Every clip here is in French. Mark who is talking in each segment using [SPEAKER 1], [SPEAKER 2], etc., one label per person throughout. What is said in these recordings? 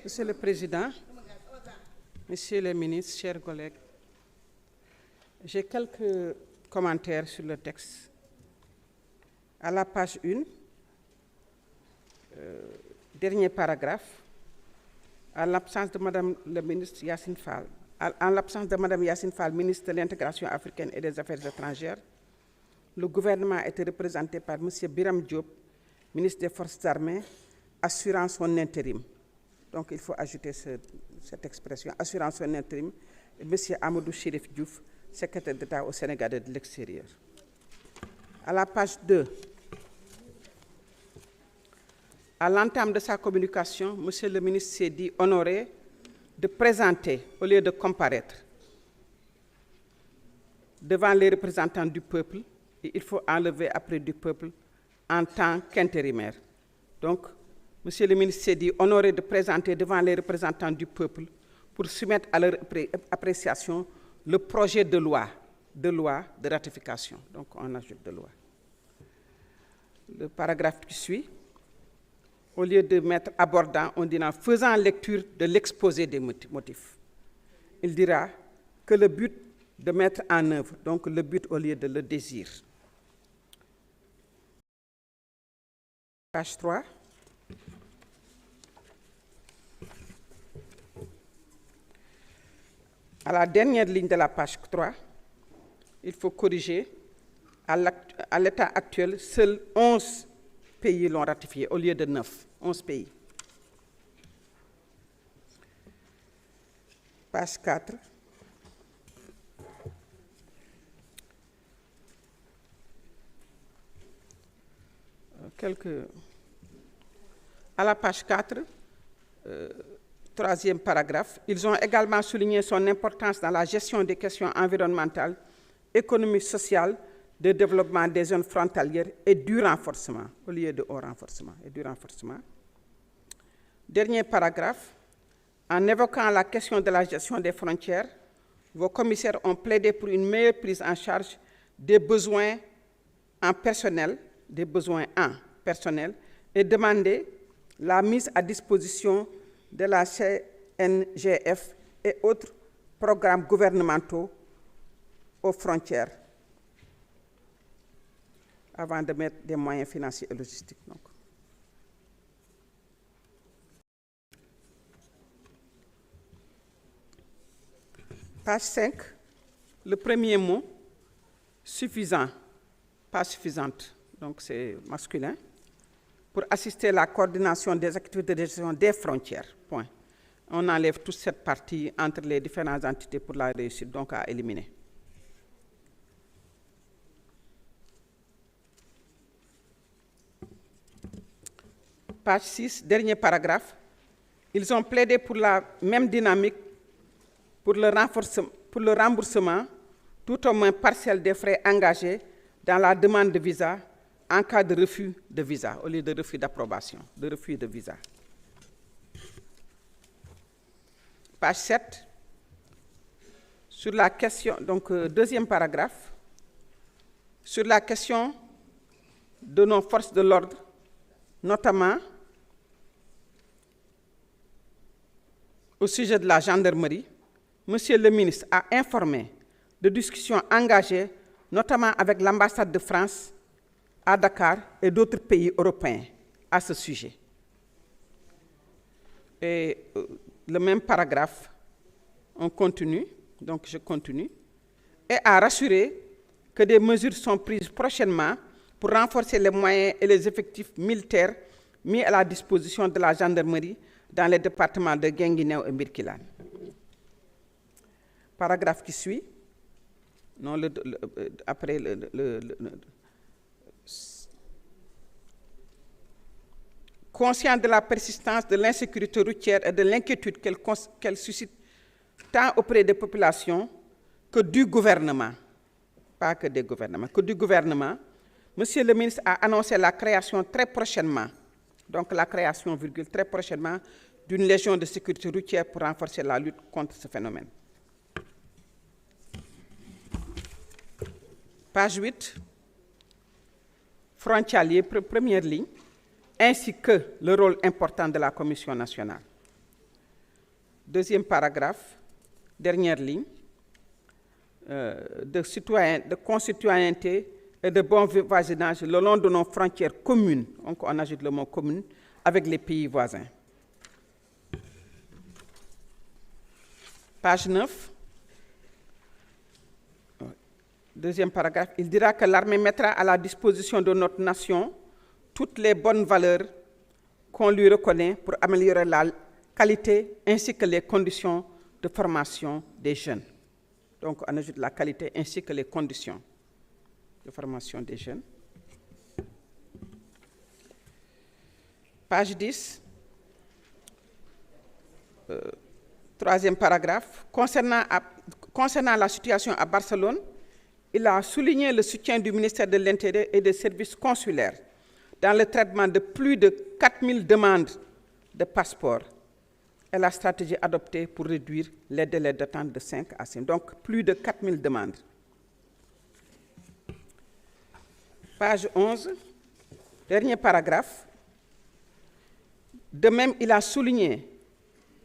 [SPEAKER 1] Monsieur le Président, Messieurs les ministres, chers collègues, j'ai quelques commentaires sur le texte. À la page 1, dernier paragraphe, en l'absence de Madame le ministre Yacine Fall, en l'absence de Madame Yacine Fall, ministre de l'Intégration africaine et des Affaires étrangères, le gouvernement a été représenté par Monsieur Biram Diop, ministre des Forces armées, assurant son intérim. Donc il faut ajouter cette expression, assurant son intérim, et Monsieur Amadou Chérif Diouf, secrétaire d'État au Sénégal et de l'extérieur. À la page 2, à l'entame de sa communication, Monsieur le ministre s'est dit honoré de présenter au lieu de comparaître devant les représentants du peuple, et il faut enlever après du peuple en tant qu'intérimaire. Donc, Monsieur le ministre s'est dit honoré de présenter devant les représentants du peuple pour soumettre à leur appréciation le projet de loi de ratification. Donc, on ajoute de loi. Le paragraphe qui suit, au lieu de mettre abordant, on dira faisant lecture de l'exposé des motifs. Il dira que le but de mettre en œuvre, donc le but au lieu de le désir. Page 3. À la dernière ligne de la page 3, il faut corriger. À l'état actuel, seuls 11 pays l'ont ratifié, au lieu de 9. 11 pays. Page 4. À la page 4, troisième paragraphe, ils ont également souligné son importance dans la gestion des questions environnementales, économiques, sociales, de développement des zones frontalières et du renforcement, au lieu de au renforcement, et du renforcement. Dernier paragraphe, en évoquant la question de la gestion des frontières, vos commissaires ont plaidé pour une meilleure prise en charge des besoins en personnel, et demandé la mise à disposition de la CNGF et autres programmes gouvernementaux aux frontières avant de mettre des moyens financiers et logistiques. Donc. Page 5, le premier mot, suffisant, pas suffisante, donc c'est masculin, pour assister à la coordination des activités de gestion des frontières. Point. On enlève toute cette partie entre les différentes entités pour la réussite, donc à éliminer. Page 6, dernier paragraphe. Ils ont plaidé pour la même dynamique pour le remboursement, tout au moins partiel des frais engagés dans la demande de visa en cas de refus de visa, au lieu de refus d'approbation, de refus de visa. Page 7, sur la question, donc deuxième paragraphe, sur la question de nos forces de l'ordre, notamment au sujet de la gendarmerie, Monsieur le ministre a informé de discussions engagées, notamment avec l'ambassade de France à Dakar et d'autres pays européens à ce sujet. Et le même paragraphe, on continue, donc je continue, et a rassuré que des mesures sont prises prochainement pour renforcer les moyens et les effectifs militaires mis à la disposition de la gendarmerie dans les départements de Guinguinéo et Birkelane. Paragraphe qui suit, non, après conscient de la persistance de l'insécurité routière et de l'inquiétude qu'elle suscite tant auprès des populations que du gouvernement, pas que des gouvernements, que du gouvernement, Monsieur le ministre a annoncé la création très prochainement, donc la création, très prochainement, d'une légion de sécurité routière pour renforcer la lutte contre ce phénomène. Page 8, frontalier, première ligne, ainsi que le rôle important de la Commission nationale. Deuxième paragraphe, dernière ligne, de concitoyenneté et de bon voisinage le long de nos frontières communes, donc on ajoute le mot commune, avec les pays voisins. Page 9, deuxième paragraphe, il dira que l'armée mettra à la disposition de notre nation toutes les bonnes valeurs qu'on lui reconnaît pour améliorer la qualité ainsi que les conditions de formation des jeunes. Donc, on ajoute la qualité ainsi que les conditions de formation des jeunes. Page 10, troisième paragraphe. Concernant la situation à Barcelone, il a souligné le soutien du ministère de l'Intérieur et des services consulaires dans le traitement de plus de 4000 demandes de passeport et la stratégie adoptée pour réduire les délais d'attente de 5 à 6. Donc, plus de 4000 demandes. Page 11, dernier paragraphe. De même, il a souligné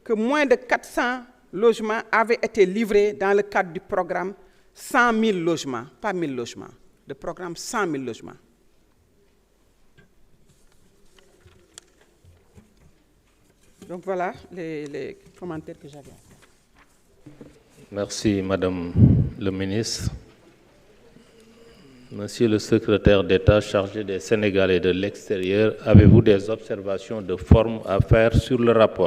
[SPEAKER 1] que moins de 400 logements avaient été livrés dans le cadre du programme 100 000 logements, pas 1000 logements, le programme 100 000 logements. Donc voilà les commentaires que j'avais.
[SPEAKER 2] Merci, Madame le ministre. Monsieur le secrétaire d'État chargé des Sénégalais de l'extérieur, avez-vous des observations de forme à faire sur le rapport?